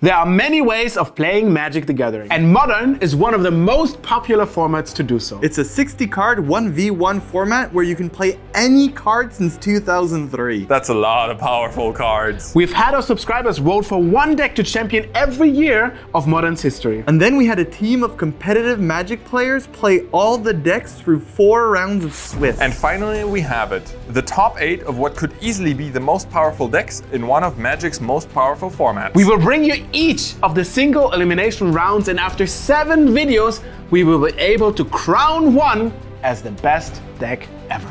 There are many ways of playing Magic the Gathering, and Modern is one of the most popular formats to do so. It's a 60-card 1v1 format where you can play any card since 2003. That's a lot of powerful cards. We've had our subscribers vote for one deck to champion every year of Modern's history. And then we had a team of competitive Magic players play all the decks through 4 rounds of Swiss. And finally we have it. The top 8 of what could easily be the most powerful decks in one of Magic's most powerful formats. We will bring you each of the single elimination rounds, and after 7 videos, we will be able to crown one as the best deck ever.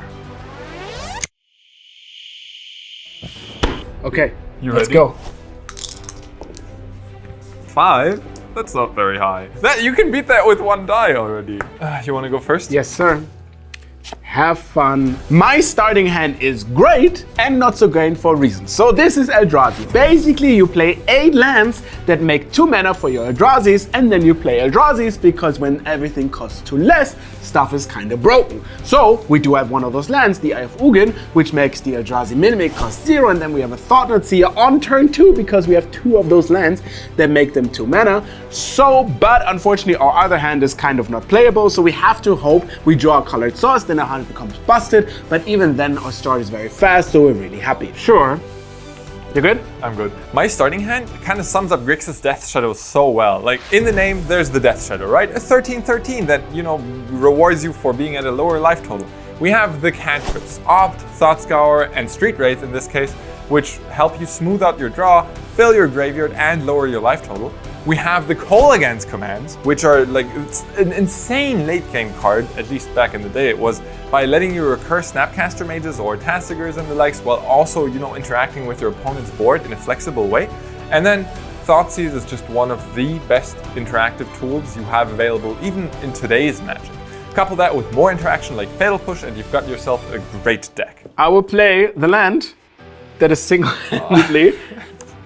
Okay, let's go. 5? That's not very high. You can beat that with 1 die already. You want to go first? Yes, sir. Have fun. My starting hand is great and not so great for reasons. So this is Eldrazi. Basically, you play 8 lands that make 2 mana for your Eldrazi's, and then you play Eldrazi's because when everything costs 2 less, stuff is kind of broken. So we do have one of those lands, the Eye of Ugin, which makes the Eldrazi Mimic cost 0, and then we have a Thought-Knot Seer on turn 2 because we have 2 of those lands that make them 2 mana. But unfortunately, our other hand is kind of not playable, so we have to hope we draw a colored source, then our hand becomes busted, but even then our start is very fast, so we're really happy. Sure. You good? I'm good. My starting hand kind of sums up Grixis Death Shadow so well. Like, in the name, there's the Death Shadow, right? A 13/13 that, rewards you for being at a lower life total. We have the cantrips, Opt, Thought Scour, and Street Wraith in this case, which help you smooth out your draw, fill your graveyard, and lower your life total. We have the Call Against commands, which are it's an insane late game card, at least back in the day it was, by letting you recur Snapcaster Mages or Tassigers and the likes, while also, interacting with your opponent's board in a flexible way. And then Thoughtseize is just one of the best interactive tools you have available even in today's Magic. Couple that with more interaction like Fatal Push and you've got yourself a great deck. I will play the land that is single-handedly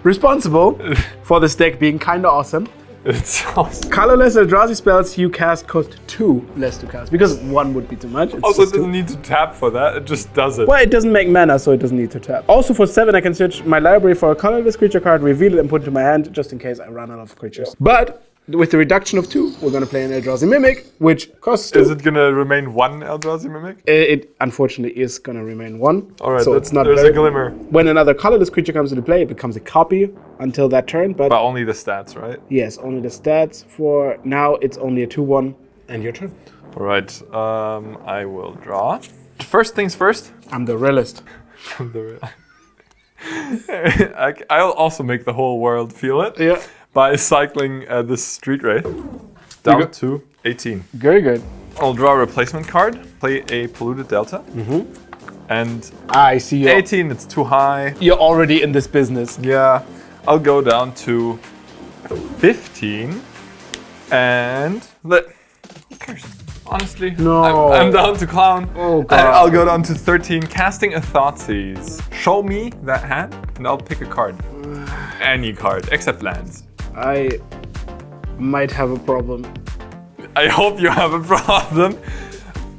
responsible for this deck being kinda awesome. It's awesome. Colorless Eldrazi spells you cast cost 2 less to cast, because 1 would be too much. It's also, it just 2. doesn't need to tap for that, it just does it. Well, it doesn't make mana, so it doesn't need to tap. Also for 7, I can search my library for a colorless creature card, reveal it, and put it to my hand, just in case I run out of creatures. But with the reduction of 2, we're gonna play an Eldrazi Mimic, which costs 2. Is it gonna remain 1 Eldrazi Mimic? It unfortunately is gonna remain 1. Alright, so it's not there's a glimmer. When another colorless creature comes into play, it becomes a copy until that turn. But only the stats, right? Yes, only the stats. For now, it's only a 2/1, and your turn. Alright, I will draw. First things first. I'm the realist. I'll also make the whole world feel it. Yeah. By cycling this Street Wraith down to 18. Very good. I'll draw a replacement card, play a Polluted Delta, and I see you. 18, it's too high. You're already in this business. Yeah, I'll go down to 15, and who cares? Honestly, No. I'm down to Clown. Oh, God. I'll go down to 13, casting a Thoughtseize. Show me that hand, and I'll pick a card. Any card, except lands. I might have a problem. I hope you have a problem.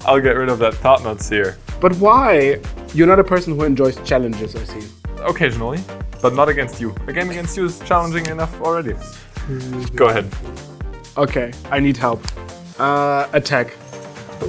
I'll get rid of that Thought-Knot Seer. But why? You're not a person who enjoys challenges, I see. Occasionally, but not against you. A game against you is challenging enough already. Go ahead. Okay, I need help. Attack.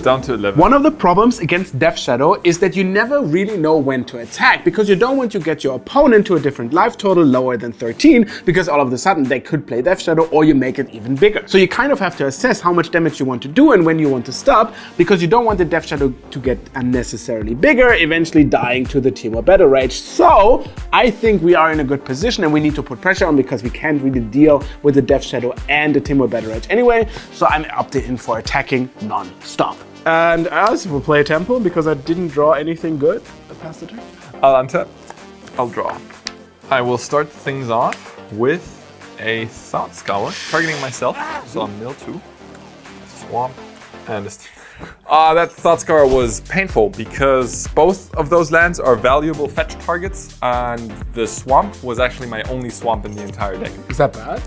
Down to 11. One of the problems against Death Shadow is that you never really know when to attack, because you don't want to get your opponent to a different life total lower than 13, because all of a sudden they could play Death Shadow, or you make it even bigger. So you kind of have to assess how much damage you want to do and when you want to stop, because you don't want the Death Shadow to get unnecessarily bigger, eventually dying to the Temur Battle Rage. So I think we are in a good position and we need to put pressure on, because we can't really deal with the Death Shadow and the Temur Battle Rage anyway. So I'm opting in for attacking non-stop. And I also will play a Temple because I didn't draw anything good past the turn. I'll untap. I'll draw. I will start things off with a Thought Scour, targeting myself. So I'll mill 2. Swamp. And that Thought Scour was painful because both of those lands are valuable fetch targets, and the Swamp was actually my only swamp in the entire deck. Is that bad?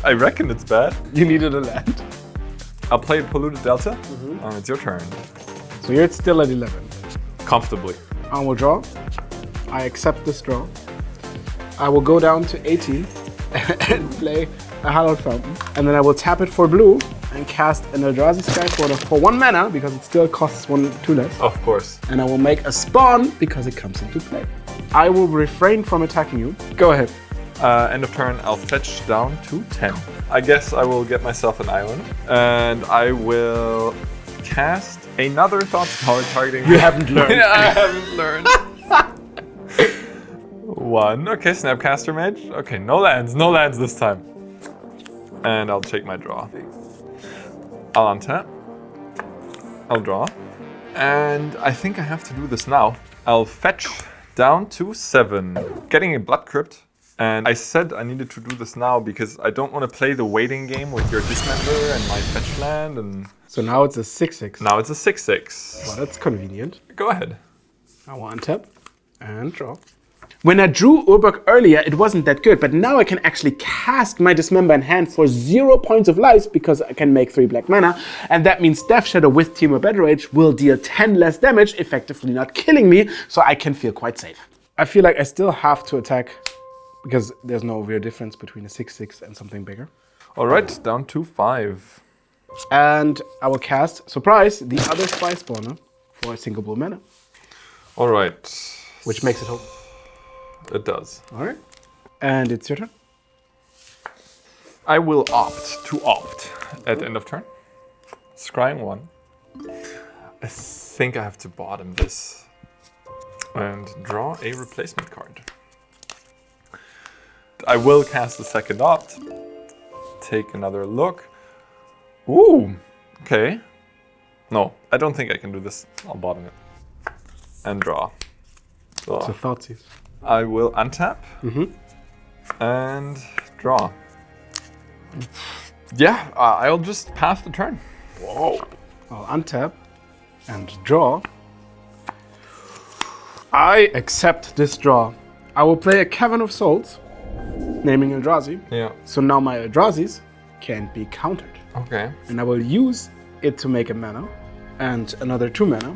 I reckon it's bad. You needed a land. I'll play Polluted Delta. It's your turn. So you're still at 11. Comfortably. I will draw. I accept this draw. I will go down to 18 and play a Hallowed Fountain. And then I will tap it for blue and cast an Eldrazi Skysporter for 1 mana because it still costs 2 less. Of course. And I will make a spawn because it comes into play. I will refrain from attacking you. Go ahead. End of turn, I'll fetch down to 10. I guess I will get myself an island. And I will cast another Thoughts Power targeting. You haven't learned. Yeah, I haven't learned. 1. Okay, Snapcaster Mage. Okay, no lands this time. And I'll take my draw. I'll untap. I'll draw. And I think I have to do this now. I'll fetch down to 7. Getting a Blood Crypt. And I said I needed to do this now because I don't want to play the waiting game with your Dismember and my fetch land. And So now it's a 6/6. now it's a 6/6. Well, that's convenient. Go ahead. I will untap and draw. When I drew Urberg earlier, it wasn't that good, but now I can actually cast my Dismember in hand for 0 points of life because I can make 3 black mana, and that means Death Shadow with Temur Battle Rage will deal 10 less damage, effectively not killing me, so I can feel quite safe. I feel like I still have to attack because there's no real difference between a 6/6 and something bigger. All right, down to 5. And I will cast, surprise, the other Spy Spawner for a single blue mana, All right. which makes it hope. It does. All right. And it's your turn. I will opt at the end of turn. Scrying 1. I think I have to bottom this and draw a replacement card. I will cast the second opt. Take another look. Ooh, okay. No, I don't think I can do this. I'll bottom it. And draw. So So Thoughtseize. I will untap and draw. Yeah, I'll just pass the turn. Whoa. I'll untap and draw. I accept this draw. I will play a Cavern of Souls, naming Eldrazi. Yeah. So now my Eldrazi's can't be countered. Okay. And I will use it to make a mana, and another 2 mana,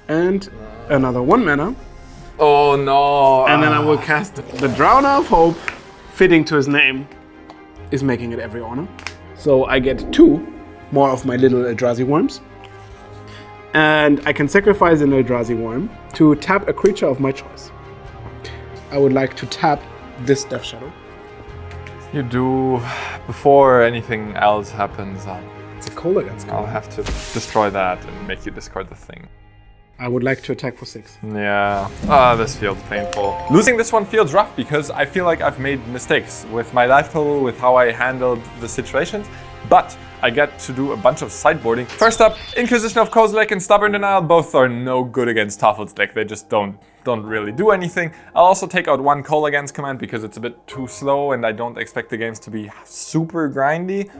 and another 1 mana. Oh no. And then I will cast the Drowner of Hope, fitting to his name, is making it every honor. So I get 2 more of my little Eldrazi worms. And I can sacrifice an Eldrazi worm to tap a creature of my choice. I would like to tap this Death Shadow. You do. Before anything else happens, It's a cold against I'll have to destroy that and make you discard the thing. I would like to attack for 6. Yeah. This feels painful. Losing this one feels rough because I feel like I've made mistakes with my life total, with how I handled the situations. But I get to do a bunch of sideboarding. First up, Inquisition of Kozilek and Stubborn Denial. Both are no good against Taffel's deck. They just don't really do anything. I'll also take out 1 Call Against command because it's a bit too slow and I don't expect the games to be super grindy.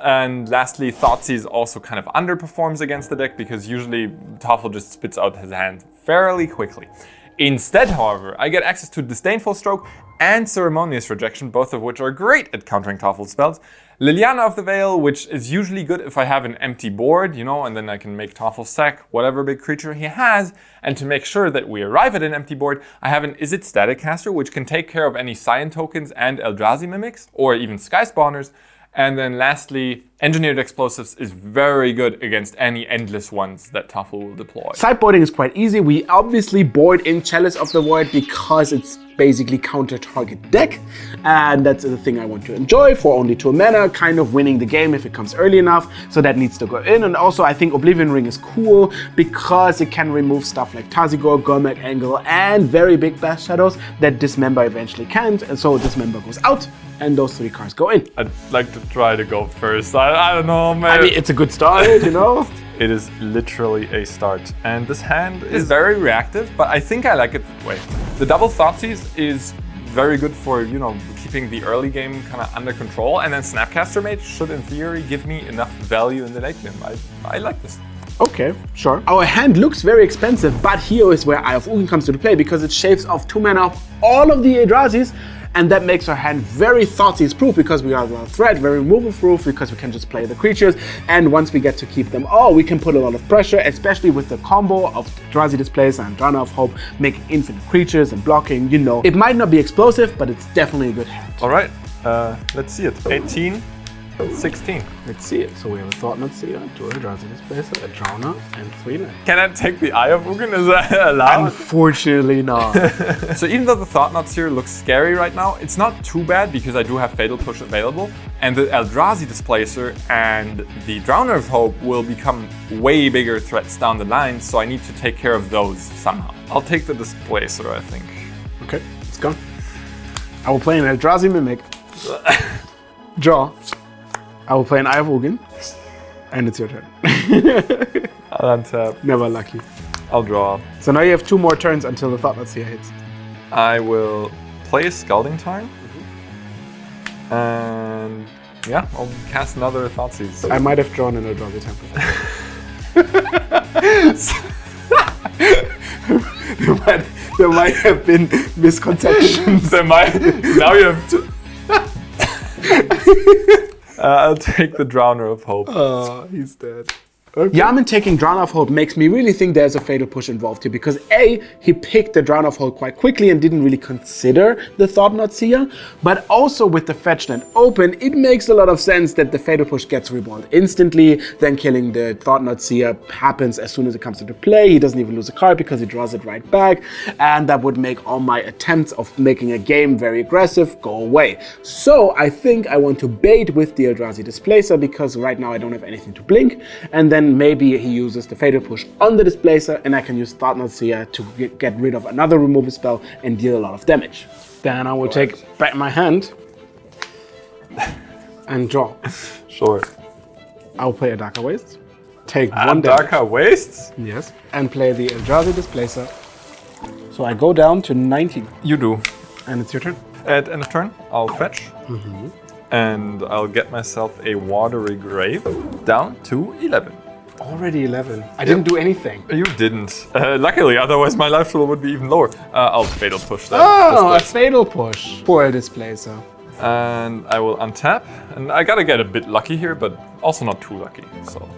And lastly, Thoughtseize also kind of underperforms against the deck because usually Taffel just spits out his hand fairly quickly. Instead, however, I get access to Disdainful Stroke and Ceremonious Rejection, both of which are great at countering Taffel's spells. Liliana of the Veil, which is usually good if I have an empty board, you know, and then I can make Taffel sack whatever big creature he has. And to make sure that we arrive at an empty board, I have an Is It Static Caster, which can take care of any Scion tokens and Eldrazi Mimics, or even Sky Spawners. And then lastly, Engineered Explosives is very good against any endless ones that Taffel will deploy. Sideboarding is quite easy. We obviously board in Chalice of the Void because it's basically counter target deck. And that's the thing I want to enjoy for only 2 mana, kind of winning the game if it comes early enough. So that needs to go in. And also I think Oblivion Ring is cool because it can remove stuff like Tazigor, Gormak Angle, and very big Death Shadows that Dismember eventually can't. And so Dismember goes out and those 3 cards go in. I'd like to try to go first. I don't know, man. I mean, it's a good start, you know? It is literally a start. And this hand is very reactive, but I think I like it that way. The double Thoughtseize is very good for, you know, keeping the early game kind of under control. And then Snapcaster Mage should, in theory, give me enough value in the late game. I like this. Okay, sure. Our hand looks very expensive, but here is where Eye of Ugin comes to play because it shaves off 2 mana of all of the Eldrazi's. And that makes our hand very Thoughtseize proof because we are well threat, very removal proof because we can just play the creatures. And once we get to keep them all, we can put a lot of pressure, especially with the combo of Eldrazi Displacer and Drowner of Hope, making infinite creatures and blocking, you know. It might not be explosive, but it's definitely a good hand. All right, Let's see it. 18, 16. Let's see it. So we have a Thought-Knot Seer, 2 Eldrazi Displacer, a Drowner, and 3 lands. Can I take the Eye of Ugin? Is that allowed? Unfortunately not. So even though the Thought-Knot Seer looks scary right now, it's not too bad because I do have Fatal Push available. And the Eldrazi Displacer and the Drowner of Hope will become way bigger threats down the line, so I need to take care of those somehow. I'll take the Displacer, I think. Okay, it's gone. I will play an Eldrazi Mimic. Draw. I will play an Eye of Ugin. And it's your turn. I'll untap. Never lucky. I'll draw. So now you have 2 more turns until the Thought-Knot Seer hits. I will play a Scalding Tarn. And yeah, I'll cast another Thoughtseize. I might have drawn an Eldrazi Temple. There might have been misconceptions. Now you have to. I'll take the Drowner of Hope. Oh, he's dead. Okay. Jamin taking Drowner of Hope makes me really think there's a Fatal Push involved here because A, he picked the Drowner of Hope quite quickly and didn't really consider the Thought-Knot Seer, but also with the fetch land open, it makes a lot of sense that the Fatal Push gets reborn instantly, then killing the Thought-Knot Seer happens as soon as it comes into play. He doesn't even lose a card because he draws it right back, and that would make all my attempts of making a game very aggressive go away. So I think I want to bait with the Eldrazi Displacer because right now I don't have anything to blink, and then maybe he uses the Fatal Push on the Displacer and I can use Thought-Knot Seer to get rid of another removal spell and deal a lot of damage. Then I will take back my hand and draw. Sure. I will play a Darker Wastes. Take 1 damage. Darker Wastes? Yes. And play the Eldrazi Displacer. So I go down to 19. You do. And it's your turn. At end of turn, I'll fetch. And I'll get myself a Watery Grave down to 11. Already 11. I didn't do anything. You didn't. Luckily, otherwise my life total would be even lower. I'll Fatal Push that. Oh, a Fatal Push. Poor Displacer. And I will untap. And I gotta get a bit lucky here, but also not too lucky. So,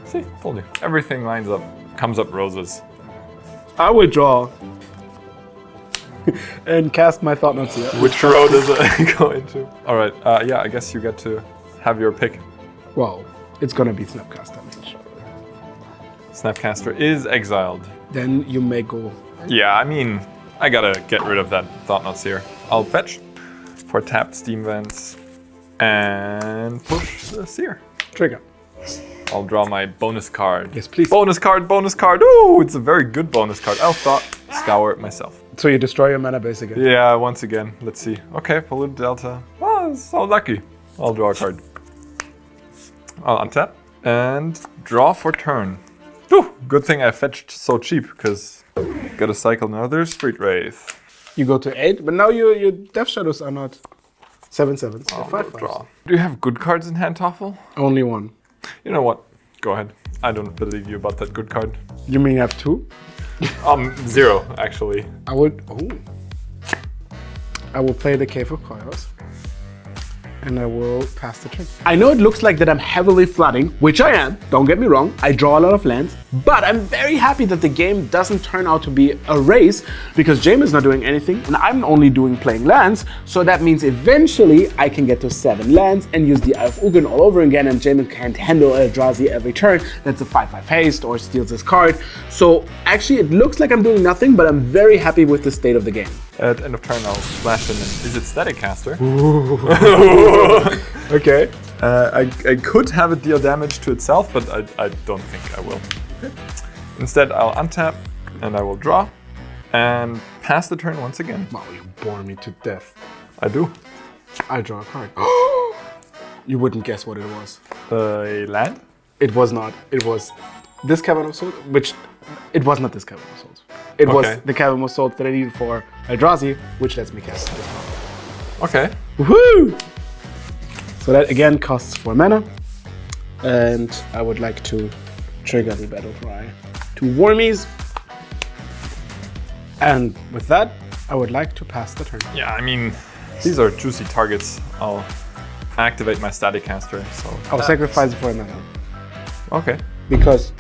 see, told you. Everything lines up, comes up roses. I will draw. And cast my Thought-Knot Seer. Which row does it go into? All right, yeah, I guess you get to have your pick. Well, it's gonna be Snapcast damage. Snapcaster is exiled. Then you may go. Yeah, I mean, I gotta get rid of that Thought-Knot Seer. I'll fetch for tapped Steam Vents and push the Seer. Trigger. I'll draw my bonus card. Yes, please. Bonus card, bonus card. Ooh, it's a very good bonus card. I'll scour it myself. So you destroy your mana base again. Yeah, once again. Let's see. Okay, Polluted Delta. Oh, so lucky. I'll draw a card. I'll untap and draw for turn. Ooh, good thing I fetched so cheap because gotta cycle another Street Wraith. You go to 8, but now your Death Shadows are not 7/7s. I'll 5/5s. draw. Do you have good cards in hand, Toffel? Only 1. You know what? Go ahead. I don't believe you about that good card. You mean you have 2? 0 actually. I would. Oh. I will play the Cave of Chaos. And I will pass the turn. I know it looks like that I'm heavily flooding, which I am, don't get me wrong. I draw a lot of lands, but I'm very happy that the game doesn't turn out to be a race because Jamin's not doing anything and I'm only playing lands. So that means eventually I can get to 7 lands and use the Eye of Ugin all over again and Jamin can't handle Eldrazi every turn. That's a 5/5 haste or steals his card. So actually it looks like I'm doing nothing, but I'm very happy with the state of the game. At end of turn, I'll splash in. Is it Static Caster? Okay. I could have it deal damage to itself, but I don't think I will. Okay. Instead, I'll untap and I will draw and pass the turn once again. Wow, you bore me to death. I do. I'll draw a card. You wouldn't guess what it was. A land? It was not. It was this Cavern of Souls, which it was not this Cavern of Souls. It was the Cavern of Souls that I needed for Eldrazi, which lets me cast this one. Okay. Woohoo! So that again costs 4 mana. And I would like to trigger the Battle Cry to Wormies. And with that, I would like to pass the turn. Yeah, I mean, these are juicy targets. I'll activate my Static Caster. So I'll sacrifice it for a mana. Okay. Because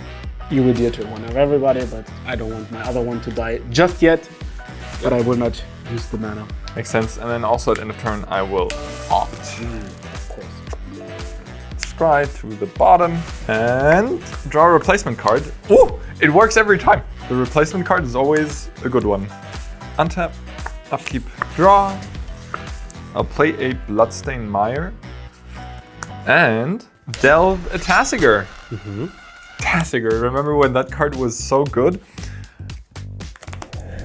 you will deal to one of everybody, but I don't want my other one to die just yet. But I will not use the mana. Makes sense. And then also at end of turn, I will opt. Of course. Scry to the bottom and draw a replacement card. Ooh, it works every time. The replacement card is always a good one. Untap, upkeep, draw. I'll play a Bloodstained Mire and delve a Tasigur. Tasigur, remember when that card was so good?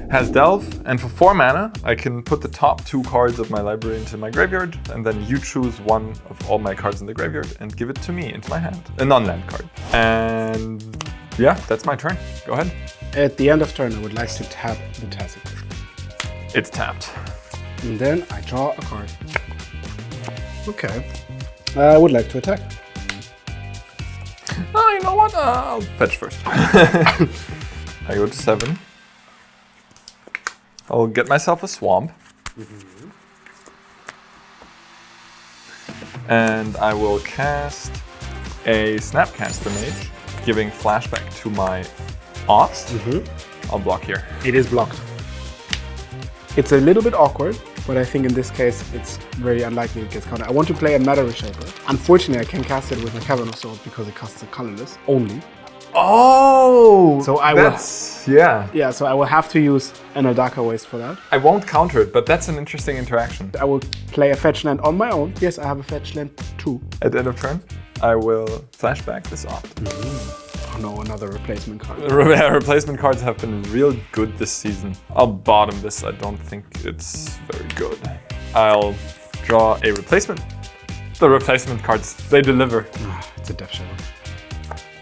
Has Delve, and for 4 mana, I can put the top 2 cards of my library into my graveyard, and then you choose one of all my cards in the graveyard and give it to me into my hand. A non-land card. And yeah, that's my turn. Go ahead. At the end of turn, I would like to tap the Tasigur. It's tapped. And then I draw a card. Okay. I would like to attack. Oh, you know what? I'll fetch first. I go to 7. I'll get myself a swamp. And I will cast a Snapcaster Mage, giving flashback to my Ops. I'll block here. It is blocked. It's a little bit awkward, but I think in this case it's very unlikely it gets countered. I want to play a Matter Reshaper. Unfortunately, I can't cast it with my Cavern of Souls because it costs a colorless only. Oh! So I yeah. So I will have to use an Eldaka Waste for that. I won't counter it, but that's an interesting interaction. I will play a fetch land on my own. Yes, I have a fetch land too. At the end of turn, I will flashback this Opt. Oh no, another replacement card. Replacement cards have been real good this season. I'll bottom this. I don't think it's very good. I'll draw a replacement. The replacement cards, they deliver. It's a Death Shadow.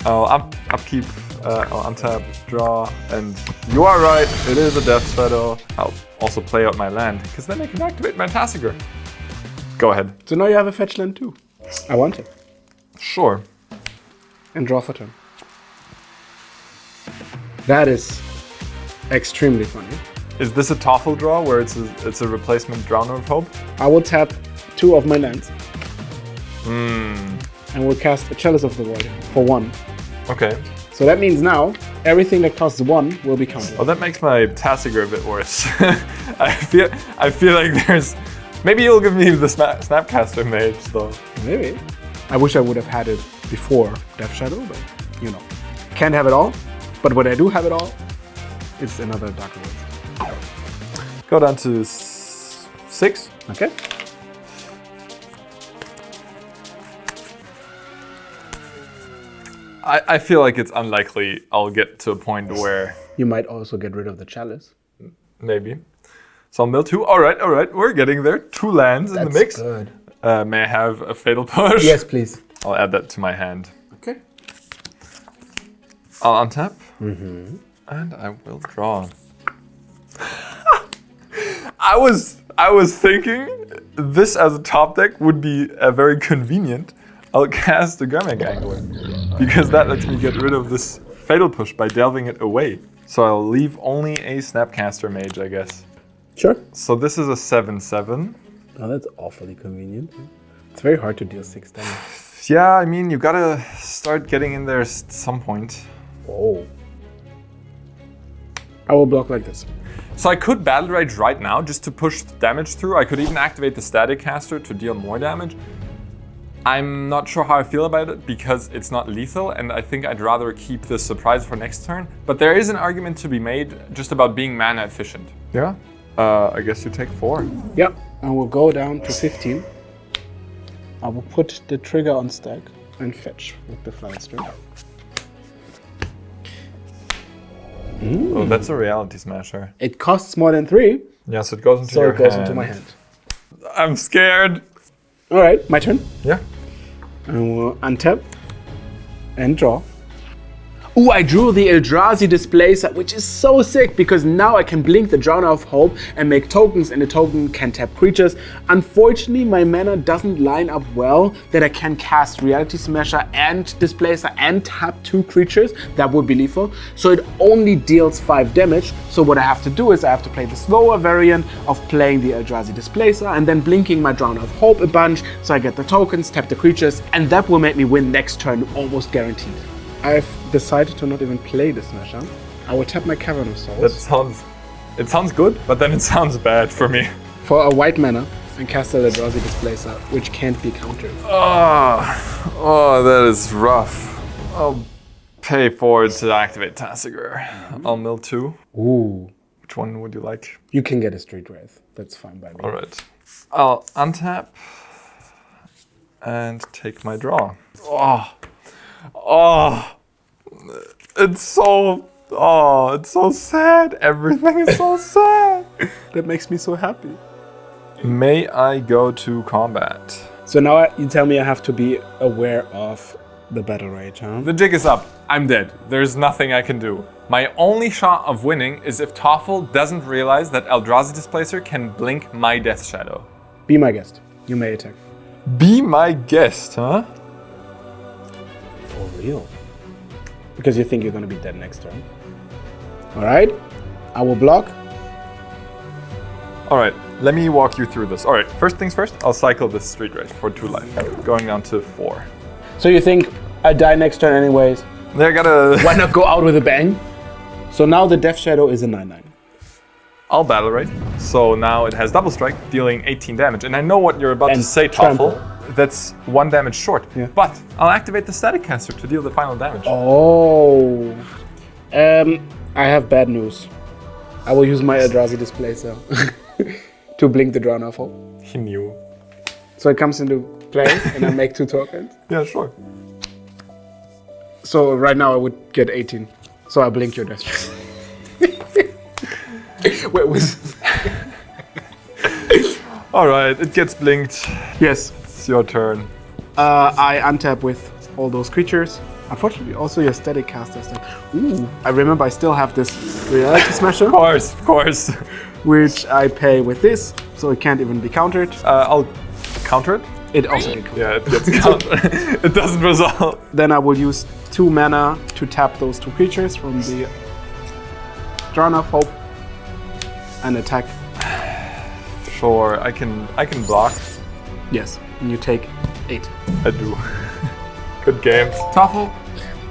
I'll upkeep, I'll untap, draw, and you are right, it is a Death Shadow. I'll also play out my land, because then I can activate my Tasigur. Go ahead. So now you have a fetch land too. I want it. Sure. And draw for turn. That is extremely funny. Is this a Toffle draw, where it's a replacement Drowner of Hope? I will tap 2 of my lands. And will cast a Chalice of the Void for 1. Okay. So that means now, everything that costs 1 will be countered. Oh, that makes my Tasigur a bit worse. I feel like there's... Maybe you'll give me the Snapcaster Mage, though. Maybe. I wish I would have had it before Death Shadow, but, you know. Can't have it all, but when I do have it all, it's another Darker World. Go down to 6. Okay. I feel like it's unlikely I'll get to a point where... You might also get rid of the Chalice. Maybe. So I'll mill 2. All right, we're getting there. 2 lands in the mix. Good. May I have a Fatal Push? Yes, please. I'll add that to my hand. Okay. I'll untap. And I will draw. I was thinking this as a top deck would be very convenient. I'll cast a Gurmag Angler, because that lets me get rid of this Fatal Push by delving it away. So I'll leave only a Snapcaster Mage, I guess. Sure. So this is a 7/7. Oh, that's awfully convenient. It's very hard to deal 6 damage. Yeah, I mean, you gotta start getting in there at some point. Oh. I will block like this. So I could Battle Rage right now just to push damage through. I could even activate the Static Caster to deal more damage. I'm not sure how I feel about it because it's not lethal, and I think I'd rather keep this surprise for next turn. But there is an argument to be made just about being mana efficient. Yeah. I guess you take 4. Yep. I will go down to 15. I will put the trigger on stack and fetch with the Flying String. Oh, that's a Reality Smasher. It costs more than 3, Yeah, so it goes into so your it goes hand. into my hand. I'm scared. All right, my turn. Yeah. I will untap and draw. Ooh, I drew the Eldrazi Displacer, which is so sick because now I can blink the Drowner of Hope and make tokens, and the token can tap creatures. Unfortunately, my mana doesn't line up well that I can cast Reality Smasher and Displacer and tap 2 creatures. That would be lethal. So it only deals 5 damage. So what I have to do is I have to play the slower variant of playing the Eldrazi Displacer and then blinking my Drowner of Hope a bunch so I get the tokens, tap the creatures, and that will make me win next turn, almost guaranteed. I've decided to not even play the Smasher. I will tap my Cavern of Souls. It sounds good, but then it sounds bad for me. For a white mana, and cast an Eldrazi Displacer, which can't be countered. Oh, that is rough. I'll pay forward to activate Tasigur. I'll mill 2. Ooh. Which one would you like? You can get a Street Wraith. That's fine by me. All right. I'll untap and take my draw. It's so sad. Everything is so sad. That makes me so happy. May I go to combat? So now you tell me I have to be aware of the battle rage, huh? The jig is up. I'm dead. There's nothing I can do. My only shot of winning is if Toffel doesn't realize that Eldrazi Displacer can blink my Death Shadow. Be my guest. You may attack. Be my guest, huh? For real? Because you think you're gonna be dead next turn. Alright, I will block. Alright, let me walk you through this. Alright, first things first, I'll cycle this Street Wraith for 2 life, going down to 4. So you think I die next turn anyways? I gotta... Why not go out with a bang? So now the Death Shadow is a 9/9. I'll Battle Rage, so now it has double strike, dealing 18 damage. And I know what you're about And to say, trample. Toffel. That's 1 damage short. Yeah. But I'll activate the Static Caster to deal the final damage. Oh. I have bad news. I will use my Eldrazi Displacer to blink the draw Nuffle. He knew. So it comes into play and I make 2 tokens. Yeah, sure. So right now I would get 18. So I blink your Death Shadow. Wait, was... Alright, it gets blinked. Yes. It's your turn. I untap with all those creatures. Unfortunately, also your Static Caster stuff. Ooh, I remember I still have this Reality Smasher. Of course. Which I pay with this, so it can't even be countered. I'll counter it. It also gets countered. Yeah, it gets countered. It doesn't resolve. Then I will use 2 mana to tap those 2 creatures from the Drawn of Hope and attack. Sure, I can block. Yes, and you take 8. I do. Good game. Toffel,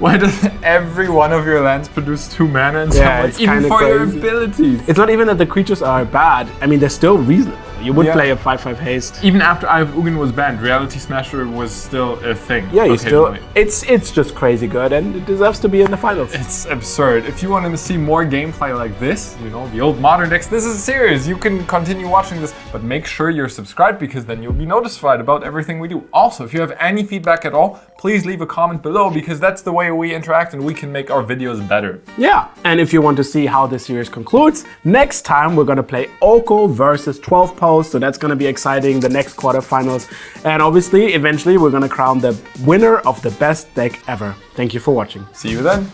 why does every one of your lands produce 2 mana in some way? it's Even kinda for your crazy. abilities. It's not even that the creatures are bad. I mean, they're still reasonable. You would Yeah. play a 5/5 haste. Even after Eye of Ugin was banned, Reality Smasher was still a thing. Yeah, you still. occasionally. It's just crazy good, and it deserves to be in the finals. It's absurd. If you want to see more gameplay like this, you know, the old modern decks, this is serious. You can continue watching this, but make sure you're subscribed because then you'll be notified about everything we do. Also, if you have any feedback at all, please leave a comment below because that's the way we interact and we can make our videos better. Yeah, and if you want to see how this series concludes, next time we're gonna play Oko versus 12 Post, so that's gonna be exciting, the next quarterfinals. And obviously, eventually, we're gonna crown the winner of the best deck ever. Thank you for watching. See you then.